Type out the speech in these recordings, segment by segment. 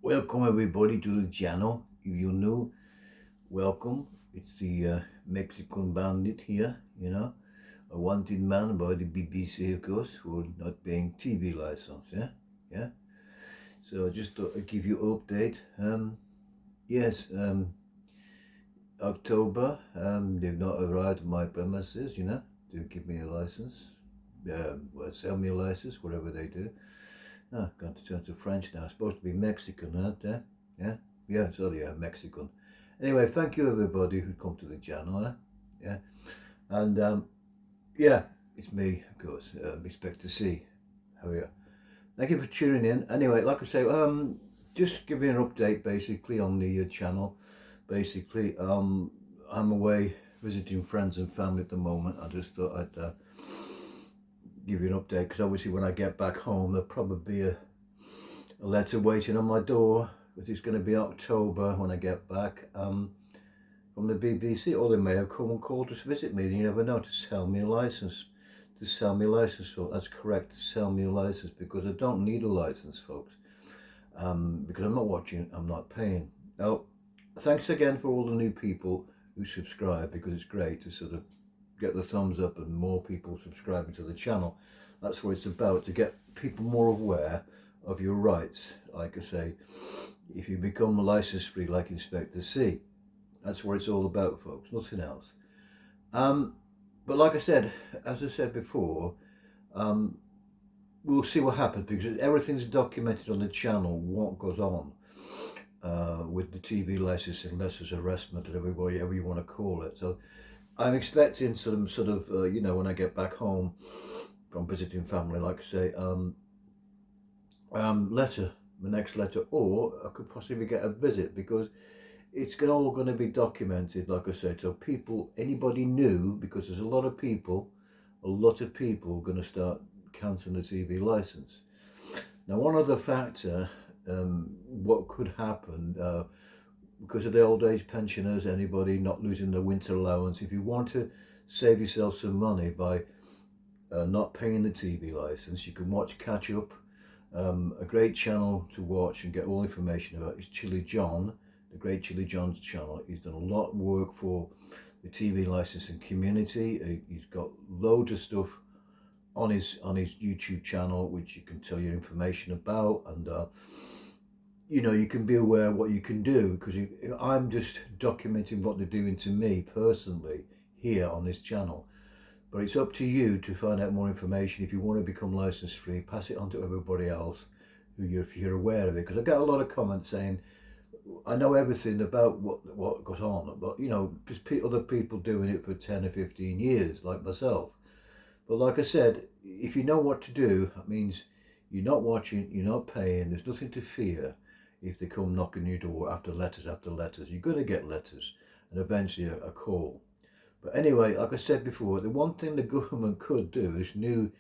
Welcome everybody to the channel. If you're new, welcome. It's the Mexican bandit here, a wanted man by the BBC, of course, for not paying TV license, yeah. So I just thought I'd give you an update. Yes, October, they've not arrived at my premises, to give me a license, well, sell me a license, whatever they do. Got to turn to French now. It's supposed to be Mexican, aren't they? Yeah, sorry, Mexican. Anyway, thank you everybody who come to the channel, yeah. And yeah, it's me, of course, expect to see. How are you? Thank you for tuning in. Anyway, like I say, just giving an update basically on the channel. Basically, I'm away visiting friends and family at the moment. I just thought I'd give you an update because obviously when I get back home there'll probably be a letter waiting on my door, but it's going to be October when I get back, from the BBC, or they may have come and called to visit me. You never know, to sell me a license. Folks. That's correct, to sell me a license, because I don't need a license, folks, because I'm not watching, I'm not paying. Now, thanks again for all the new people who subscribe, because it's great to sort of get the thumbs up and more people subscribing to the channel. That's what it's about, to get people more aware of your rights. Like I say, if you become license free like Inspector C, that's what it's all about, folks, nothing else. But like I said, as I said before, we'll see what happens, because everything's documented on the channel, what goes on with the TV licensing, letters arrestment, and whatever you want to call it. So I'm expecting some sort of, when I get back home from visiting family, like I say, letter, the next letter, or I could possibly get a visit, because it's all going to be documented, like I said. So people, anybody new, because there's a lot of people going to start cancelling the TV license. Now, one other factor, what could happen, because of the old age pensioners, anybody not losing their winter allowance, if you want to save yourself some money by not paying the TV license, you can watch Catch Up. A great channel to watch and get all information about is Chili John, the great Chili John's channel. He's done a lot of work for the TV licensing community. He's got loads of stuff on his YouTube channel which you can tell you information about, and you can be aware of what you can do, because I'm just documenting what they're doing to me personally here on this channel. But it's up to you to find out more information. If you want to become license free, pass it on to everybody else if you're aware of it. Because I get a lot of comments saying, I know everything about what goes on, but just other people doing it for 10 or 15 years, like myself. But like I said, if you know what to do, that means you're not watching, you're not paying, there's nothing to fear if they come knocking your door after letters after letters. You're going to get letters and eventually a call. But anyway, like I said before, the one thing the government could do, this new,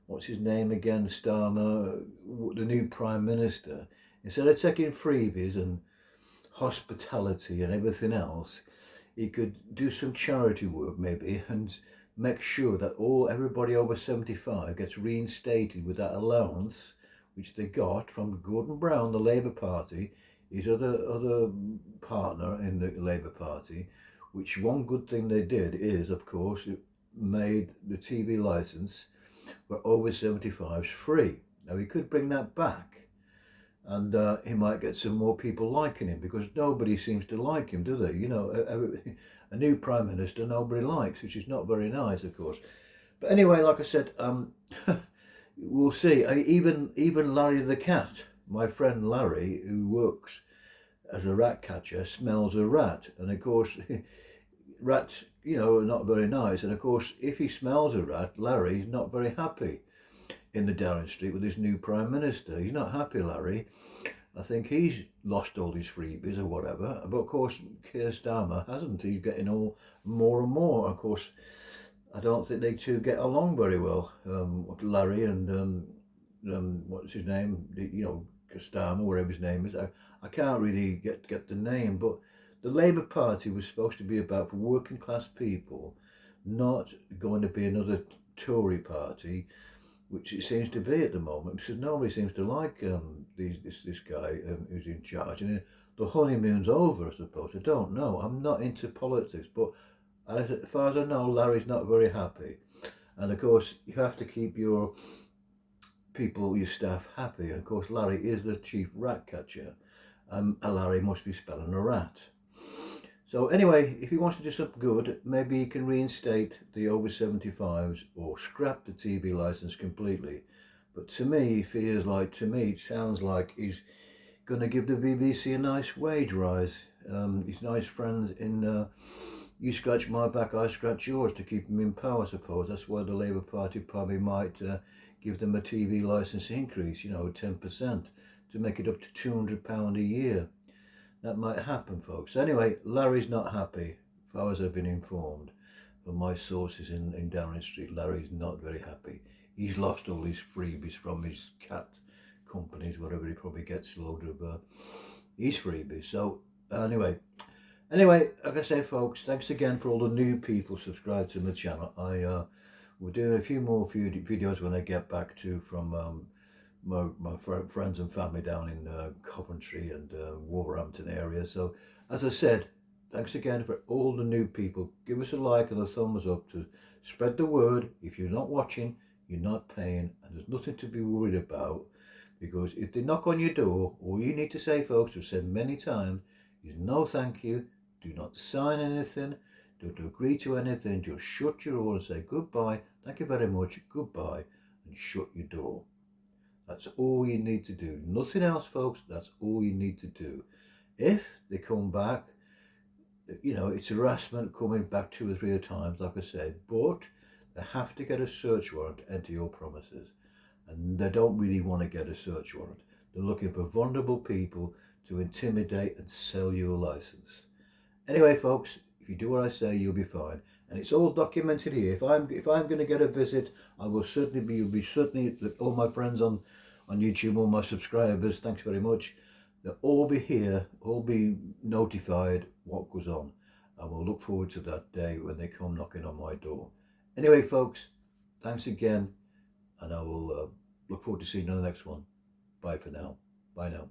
what's his name again, Starmer, the new Prime Minister, instead of taking freebies and hospitality and everything else, he could do some charity work maybe, and make sure that everybody over 75 gets reinstated with that allowance which they got from Gordon Brown, the Labour Party, his other partner in the Labour Party. Which one good thing they did is, of course, it made the TV license for over 75s free. Now, he could bring that back, and he might get some more people liking him, because nobody seems to like him, do they? A new Prime Minister nobody likes, which is not very nice, of course. But anyway, like I said, we'll see. Even Larry the cat, my friend Larry, who works as a rat catcher, smells a rat, and of course rats, are not very nice, and of course if he smells a rat, Larry's not very happy in the Downing Street with his new Prime Minister. He's not happy, Larry. I think he's lost all his freebies or whatever, but of course Keir Starmer hasn't. He's getting all more and more. Of course, I don't think they two get along very well, Larry and what's his name, Starmer, whatever his name is. I can't really get the name, but the Labour Party was supposed to be about for working class people, not going to be another Tory party which it seems to be at the moment, because nobody seems to like this guy who's in charge. And the honeymoon's over, I suppose. I don't know. I'm not into politics, but as far as I know, Larry's not very happy. And of course, you have to keep your people, your staff, happy. And of course, Larry is the chief rat catcher. And Larry must be spelling a rat. So anyway, if he wants to do something good, maybe he can reinstate the over 75s or scrap the TV license completely. But to me, it sounds like he's going to give the BBC a nice wage rise. His nice friends in you scratch my back, I scratch yours, to keep him in power, I suppose. That's why the Labour Party probably might give them a TV licence increase, 10%, to make it up to £200 a year. That might happen, folks. Anyway, Larry's not happy, as far as I've been informed from my sources in Downing Street. Larry's not very happy. He's lost all his freebies from his cat companies, whatever. He probably gets a load of his freebies. So anyway, like I say, folks, thanks again for all the new people subscribed to my channel. I will do a few more videos when I get back from my friends and family down in Coventry and Wolverhampton area. So as I said, thanks again for all the new people. Give us a like and a thumbs up to spread the word. If you're not watching, you're not paying, and there's nothing to be worried about, because if they knock on your door, all you need to say, folks, we've said many times, is no thank you. Do not sign anything, don't agree to anything, just shut your door and say goodbye, thank you very much, goodbye, and shut your door. That's all you need to do. Nothing else, folks. That's all you need to do. If they come back, it's harassment coming back 2 or 3 times, like I said, but they have to get a search warrant to enter your premises. And they don't really want to get a search warrant. They're looking for vulnerable people to intimidate and sell you a license. Anyway, folks, if you do what I say, you'll be fine. And it's all documented here. If I'm going to get a visit, I will certainly you'll be certainly, all my friends on YouTube, all my subscribers, thanks very much. They'll all be here, all be notified what goes on. And we'll look forward to that day when they come knocking on my door. Anyway, folks, thanks again. And I will look forward to seeing you on the next one. Bye for now. Bye now.